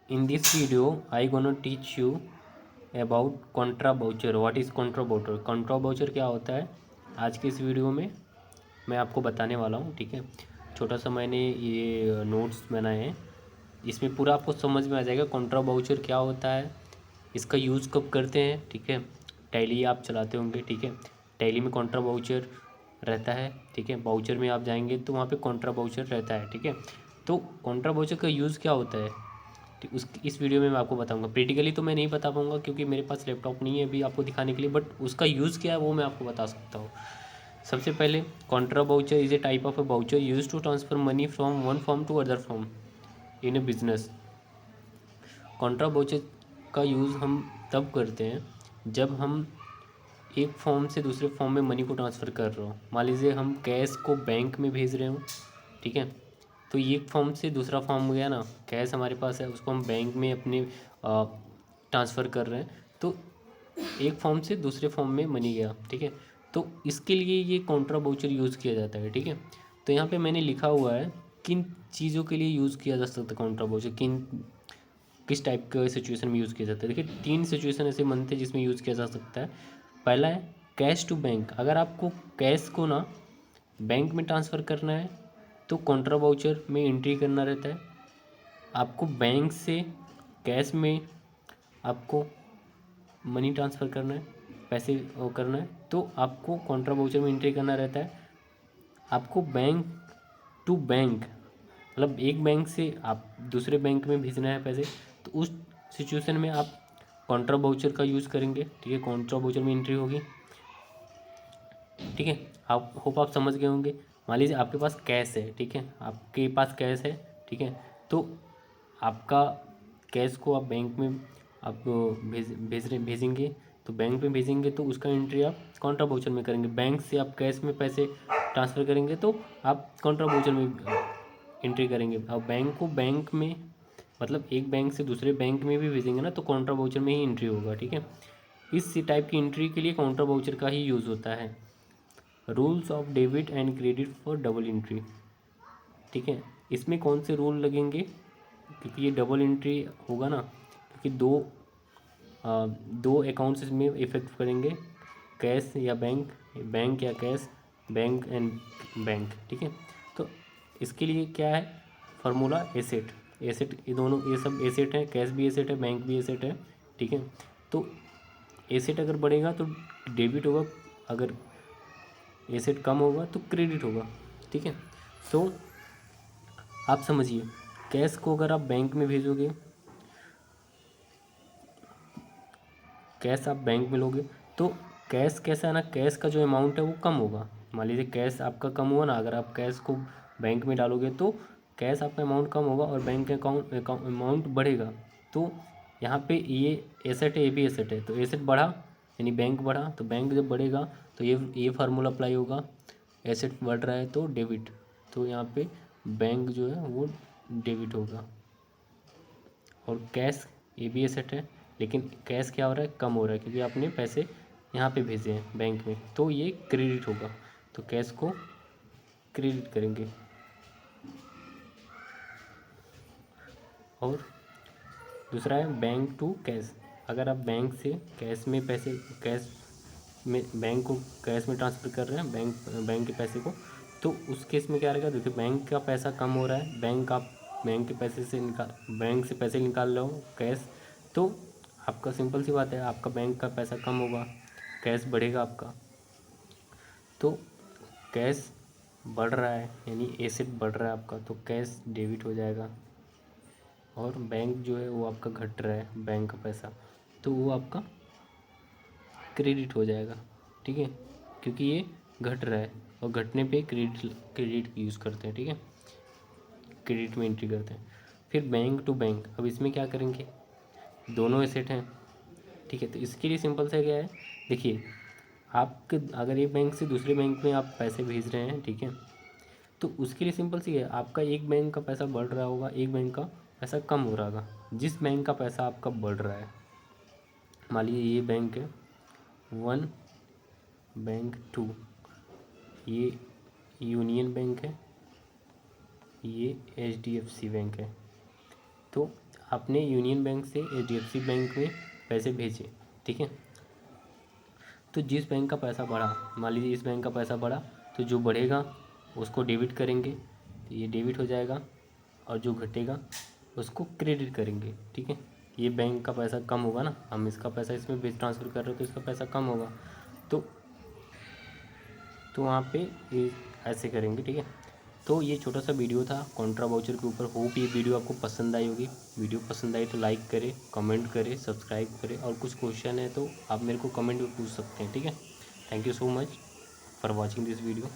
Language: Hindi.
In this video, I gonna teach you about contra voucher. What is contra voucher? contra voucher क्या होता है आज की इस वीडियो में मैं आपको बताने वाला हूँ। ठीक है, छोटा सा मैंने ये नोट्स बनाए हैं, इसमें पूरा आपको समझ में आ जाएगा contra voucher क्या होता है, इसका यूज़ कब करते हैं। ठीक है, टैली आप चलाते होंगे। ठीक है, टैली में contra voucher रहता है। ठीक है, वाउचर में आप जाएंगे तो वहाँ पे contra voucher रहता है। ठीक है, तो contra voucher का यूज़ क्या होता है इस वीडियो में मैं आपको बताऊंगा। प्रैक्टिकली तो मैं नहीं बता पाऊंगा क्योंकि मेरे पास लैपटॉप नहीं है अभी आपको दिखाने के लिए, बट उसका यूज़ क्या है वो मैं आपको बता सकता हूँ। सबसे पहले contra voucher is a type of a voucher use to transfer money from one form to other form in a business. Contra voucher का यूज़ हम तब करते हैं जब हम एक फॉर्म से दूसरे फॉर्म में मनी को ट्रांसफ़र कर रहे हो। मान लीजिए हम कैश को बैंक में भेज रहे हो। ठीक है, तो ये एक फॉर्म से दूसरा फॉर्म गया ना, कैश हमारे पास है उसको हम बैंक में अपने ट्रांसफ़र कर रहे हैं, तो एक फॉर्म से दूसरे फॉर्म में मनी गया। ठीक है, तो इसके लिए ये कॉन्ट्रा वाउचर यूज़ किया जाता है। ठीक है, तो यहाँ पे मैंने लिखा हुआ है किन चीज़ों के लिए यूज़ किया जा सकता है कॉन्ट्रा वाउचर, किस टाइप का सिचुएशन में यूज़ किया जाता है। देखिए 3 सिचुएशन ऐसे बनते हैं जिसमें यूज़ किया जा सकता है। पहला है कैश टू बैंक। अगर आपको कैश को ना बैंक में ट्रांसफ़र करना है तो कॉन्ट्रा वाउचर में एंट्री करना रहता है। आपको बैंक से कैश में आपको मनी ट्रांसफ़र करना है, पैसे वो करना है, तो आपको कॉन्ट्रा वाउचर में एंट्री करना रहता है। आपको बैंक टू बैंक मतलब एक बैंक से आप दूसरे बैंक में भेजना है पैसे, तो उस सिचुएशन में आप कॉन्ट्रा वाउचर का यूज़ करेंगे। ठीक है, कॉन्ट्रा वाउचर में एंट्री होगी। ठीक है, आप होप आप समझ गए होंगे। मान लीजिए आपके पास कैश है। ठीक है, आपके पास कैश है। ठीक है, तो आपका कैश को आप बैंक में आप भेजेंगे, तो बैंक में भेजेंगे तो उसका एंट्री आप कॉन्ट्रा वाउचर में करेंगे। बैंक से आप कैश में पैसे ट्रांसफ़र करेंगे तो आप कॉन्ट्रा वाउचर में एंट्री करेंगे। और बैंक को बैंक में मतलब एक बैंक से दूसरे बैंक में भी भेजेंगे ना, तो कॉन्ट्रा वाउचर में ही एंट्री होगा। ठीक है, इस टाइप की एंट्री के लिए कॉन्ट्रा वाउचर का ही यूज़ होता है। Rules of debit and credit for double entry. ठीक है, इसमें कौन से रूल लगेंगे, क्योंकि ये डबल एंट्री होगा ना, क्योंकि दो अकाउंट्स इसमें इफेक्ट करेंगे, कैश या बैंक, बैंक या कैश, बैंक एंड बैंक। ठीक है, तो इसके लिए क्या है फार्मूला, एसेट। एसेट ये दोनों ये सब एसेट है, कैश भी एसेट है, बैंक भी एसेट है। ठीक है, तो एसेट अगर बढ़ेगा तो डेबिट होगा, अगर एसेट कम होगा तो क्रेडिट होगा। ठीक है, तो आप समझिए कैश को अगर आप बैंक में भेजोगे, कैश आप बैंक में लोगे, तो कैश कैसा है ना, कैश का जो अमाउंट है वो कम होगा। मान लीजिए कैश आपका कम हुआ ना, अगर आप कैश को बैंक में डालोगे तो कैश आपका अमाउंट कम होगा और बैंक का अमाउंट बढ़ेगा। तो यहाँ पे ये एसेट है, ये भी एसेट है, तो एसेट बढ़ा यानी बैंक बढ़ा, तो बैंक जब बढ़ेगा तो ये फार्मूला अप्लाई होगा। एसेट बढ़ रहा है तो डेबिट, तो यहाँ पे बैंक जो है वो डेबिट होगा। और कैश ये भी एसेट है, लेकिन कैश क्या हो रहा है, कम हो रहा है, क्योंकि आपने पैसे यहाँ पे भेजे हैं बैंक में, तो ये क्रेडिट होगा। तो कैश को क्रेडिट करेंगे। और दूसरा है बैंक टू कैश। अगर आप बैंक से कैश में पैसे, कैश में बैंक को कैश में ट्रांसफ़र कर रहे हैं, बैंक के पैसे को, तो उस केस में क्या रहेगा, देखिए बैंक का पैसा कम हो रहा है, बैंक के पैसे से बैंक से पैसे निकाल रहे हो कैश, तो आपका सिंपल सी बात है, आपका बैंक का पैसा कम होगा, कैश बढ़ेगा आपका। तो कैश बढ़ रहा है यानी एसेट बढ़ रहा है आपका, तो कैश डेबिट हो जाएगा। और बैंक जो है वो आपका घट रहा है, बैंक का पैसा, तो वो आपका क्रेडिट हो जाएगा। ठीक है, क्योंकि ये घट रहा है और घटने पे क्रेडिट यूज़ करते हैं। ठीक है, क्रेडिट में एंट्री करते हैं। फिर बैंक टू बैंक, अब इसमें क्या करेंगे, दोनों एसेट हैं। ठीक है, तो इसके लिए सिंपल सा क्या है, देखिए आपके अगर एक बैंक से दूसरे बैंक में आप पैसे भेज रहे हैं, ठीक है, तो उसके लिए सिंपल सी है, आपका एक बैंक का पैसा बढ़ रहा होगा, एक बैंक का पैसा कम हो रहा होगा। जिस बैंक का पैसा आपका बढ़ रहा है, मान लीजिए ये बैंक है वन, बैंक टू, ये यूनियन बैंक है, ये HDFC बैंक है। तो आपने यूनियन बैंक से HDFC बैंक में पैसे भेजे, ठीक है। तो जिस बैंक का पैसा बढ़ा, मान लीजिए इस बैंक का पैसा बढ़ा, तो जो बढ़ेगा उसको डेबिट करेंगे, तो ये डेबिट हो जाएगा, और जो घटेगा उसको क्रेडिट करेंगे, ठीक है। ये बैंक का पैसा कम होगा ना, हम इसका पैसा इसमें भेज ट्रांसफ़र कर रहे हो तो इसका पैसा कम होगा, तो वहाँ पे ये ऐसे करेंगे, ठीक है। तो ये छोटा सा वीडियो था कॉन्ट्रा वाउचर के ऊपर। होप ये वीडियो आपको पसंद आई होगी। वीडियो पसंद आई तो लाइक करें, कमेंट करें, सब्सक्राइब करें, और कुछ क्वेश्चन है तो आप मेरे को कमेंट में पूछ सकते हैं, ठीक है। Thank you so much for watching this video.